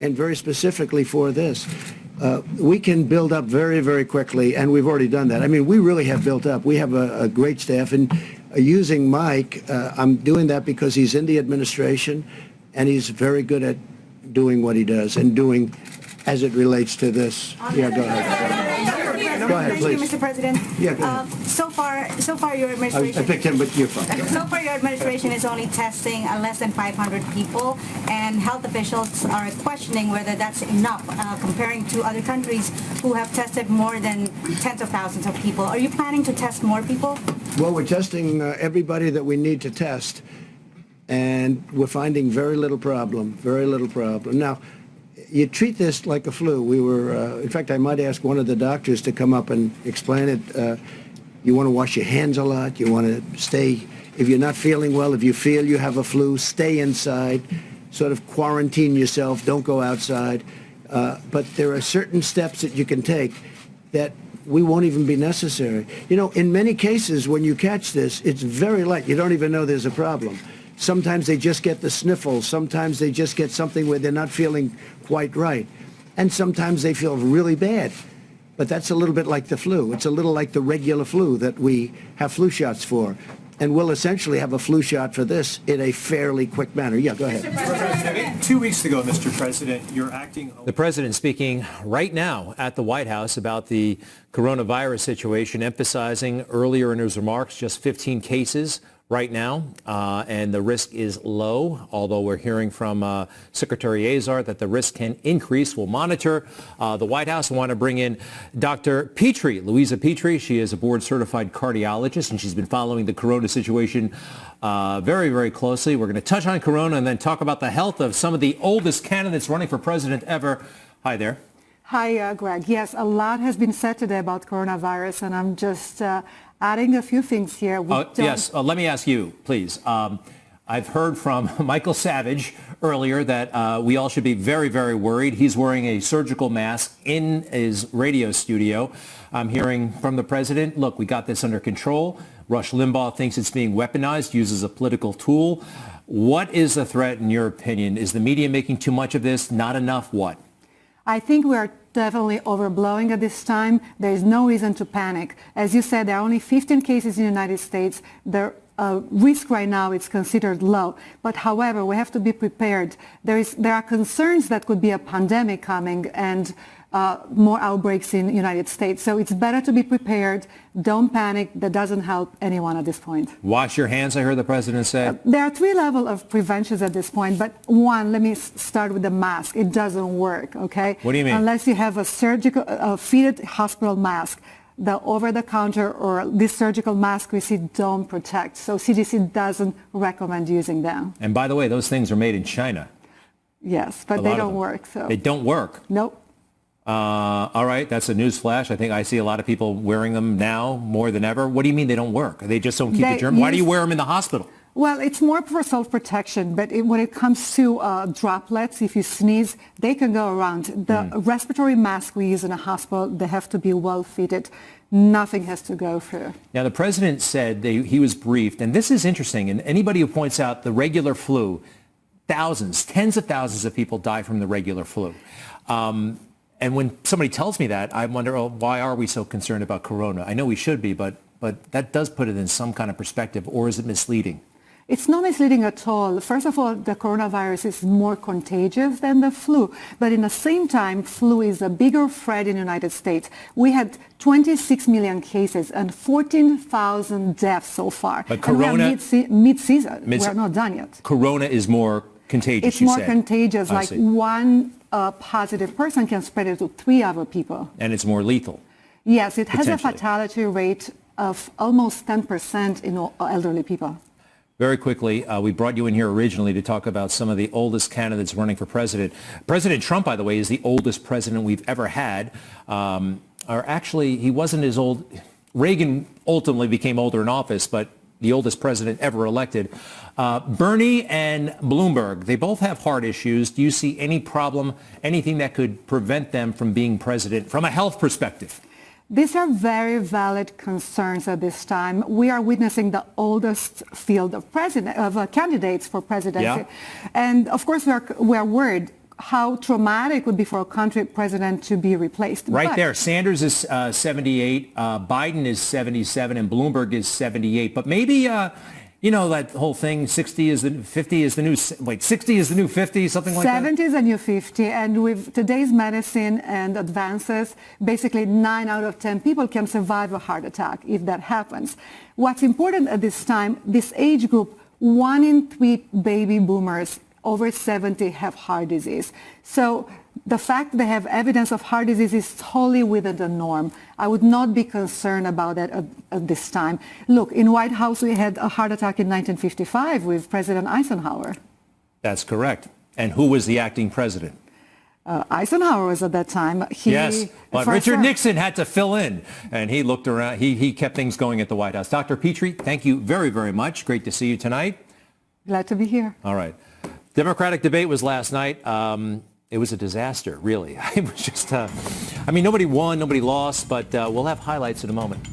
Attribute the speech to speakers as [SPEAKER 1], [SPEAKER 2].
[SPEAKER 1] and very specifically for this. We can build up very, very quickly, and we've already done that. I mean, we really have built up. We have a great staff, and using Mike, I'm doing that because he's in the administration, and he's very good at doing what he does and doing as it relates to this. Yeah, go ahead. Go ahead, please.
[SPEAKER 2] Thank you, Mr. President.
[SPEAKER 1] Yeah, go ahead.
[SPEAKER 2] So far, your administration.
[SPEAKER 1] I picked him, but you're fine.
[SPEAKER 2] So far, your administration is only testing less than 500 people, and health officials are questioning whether that's enough, comparing to other countries who have tested more than tens of thousands of people. Are you planning to test more people?
[SPEAKER 1] Well, we're testing everybody that we need to test, and we're finding very little problem. Now, you treat this like a flu. We were, in fact, I might ask one of the doctors to come up and explain it. You want to wash your hands a lot. You want to stay, if you're not feeling well, if you feel you have a flu, stay inside, sort of quarantine yourself, don't go outside. But there are certain steps that you can take that we won't even be necessary. You know, in many cases, when you catch this, it's very light. You don't even know there's a problem. Sometimes they just get the sniffles. Sometimes they just get something where they're not feeling quite right. And sometimes they feel really bad. But that's a little bit like the flu. It's a little like the regular flu that we have flu shots for. And we'll essentially have a flu shot for this in a fairly quick manner. Yeah, go ahead.
[SPEAKER 3] Mr. President, 2 weeks ago, Mr. President, you're acting...
[SPEAKER 4] The president speaking right now at the White House about the coronavirus situation, emphasizing earlier in his remarks just 15 cases right now, and the risk is low, although we're hearing from Secretary Azar that the risk can increase. We'll monitor. The White House want to bring in Dr. Petre, Luiza Petre. She is a board-certified cardiologist, and she's been following the corona situation very, very closely. We're going to touch on corona and then talk about the health of some of the oldest candidates running for president ever. Hi there.
[SPEAKER 5] Hi, Greg. Yes, a lot has been said today about coronavirus, and I'm just adding a few things here.
[SPEAKER 4] Yes, let me ask you, please. I've heard from Michael Savage earlier that we all should be very, very worried. He's wearing a surgical mask in his radio studio. I'm hearing from the president, look, we got this under control. Rush Limbaugh thinks it's being weaponized, uses a political tool. What is the threat in your opinion? Is the media making too much of this? Not enough? What?
[SPEAKER 5] I think we are definitely overblowing at this time. There is no reason to panic. As you said, there are only 15 cases in the United States. The risk right now is considered low. But however, we have to be prepared. There are concerns that could be a pandemic coming and more outbreaks in the United States. So it's better to be prepared. Don't panic. That doesn't help anyone at this point.
[SPEAKER 4] Wash your hands, I heard the president say.
[SPEAKER 5] There are 3 levels of preventions at this point. But one, let me start with the mask. It doesn't work, okay?
[SPEAKER 4] What do you mean?
[SPEAKER 5] Unless you have a surgical, fitted hospital mask. The over-the-counter or this surgical mask we see don't protect. So CDC doesn't recommend using them.
[SPEAKER 4] And by the way, those things are made in China.
[SPEAKER 5] Yes, but they don't work. So
[SPEAKER 4] they don't work?
[SPEAKER 5] Nope.
[SPEAKER 4] All right, that's a news flash. I think I see a lot of people wearing them now more than ever. What do you mean they don't work? They just don't keep the germ? Why do you wear them in the hospital?
[SPEAKER 5] Well, it's more for self-protection, but when it comes to droplets, if you sneeze, they can go around. The respiratory mask we use in a hospital, they have to be well fitted. Nothing has to go through. Now,
[SPEAKER 4] the president said he was briefed, and this is interesting, and anybody who points out the regular flu, thousands, tens of thousands of people die from the regular flu. And when somebody tells me that, I wonder, oh, why are we so concerned about corona? I know we should be, but that does put it in some kind of perspective, or is it misleading?
[SPEAKER 5] It's not misleading at all. First of all, the coronavirus is more contagious than the flu. But in the same time, flu is a bigger threat in the United States. We had 26 million cases and 14,000 deaths so far.
[SPEAKER 4] But corona...
[SPEAKER 5] And we are mid-season. We're not done yet.
[SPEAKER 4] Corona is more contagious,
[SPEAKER 5] it's more contagious. Like one positive person can spread it to 3 other people.
[SPEAKER 4] And it's more lethal.
[SPEAKER 5] Yes, it has a fatality rate of almost 10% in elderly people.
[SPEAKER 4] Very quickly, we brought you in here originally to talk about some of the oldest candidates running for president. President Trump, by the way, is the oldest president we've ever had. Or actually, he wasn't as old. Reagan ultimately became older in office, but the oldest president ever elected. Bernie and Bloomberg, they both have heart issues. Do you see any problem, anything that could prevent them from being president from a health perspective?
[SPEAKER 5] These are very valid concerns at this time. We are witnessing the oldest field of candidates for presidency. Yeah. And of course, we are worried. how traumatic it would be for a country president to be replaced.
[SPEAKER 4] Right
[SPEAKER 5] But
[SPEAKER 4] there. Sanders is 78, Biden is 77, and Bloomberg is 78. But maybe, that whole thing, 60 is the 50 is the new, 60 is the new 50, something like that?
[SPEAKER 5] 70 is a new 50, and with today's medicine and advances, basically 9 out of 10 people can survive a heart attack if that happens. What's important at this time, this age group, 1 in 3 baby boomers over 70 have heart disease. So the fact they have evidence of heart disease is totally within the norm. I would not be concerned about that at this time. Look, in White House, we had a heart attack in 1955 with President Eisenhower.
[SPEAKER 4] That's correct. And who was the acting president?
[SPEAKER 5] Eisenhower was at that time.
[SPEAKER 4] Yes, but Richard Nixon had to fill in, and he looked around. He kept things going at the White House. Dr. Petre, thank you very, very much. Great to see you tonight.
[SPEAKER 5] Glad to be here.
[SPEAKER 4] All right. Democratic debate was last night. It was a disaster, really. It was just, nobody won, nobody lost, but we'll have highlights in a moment.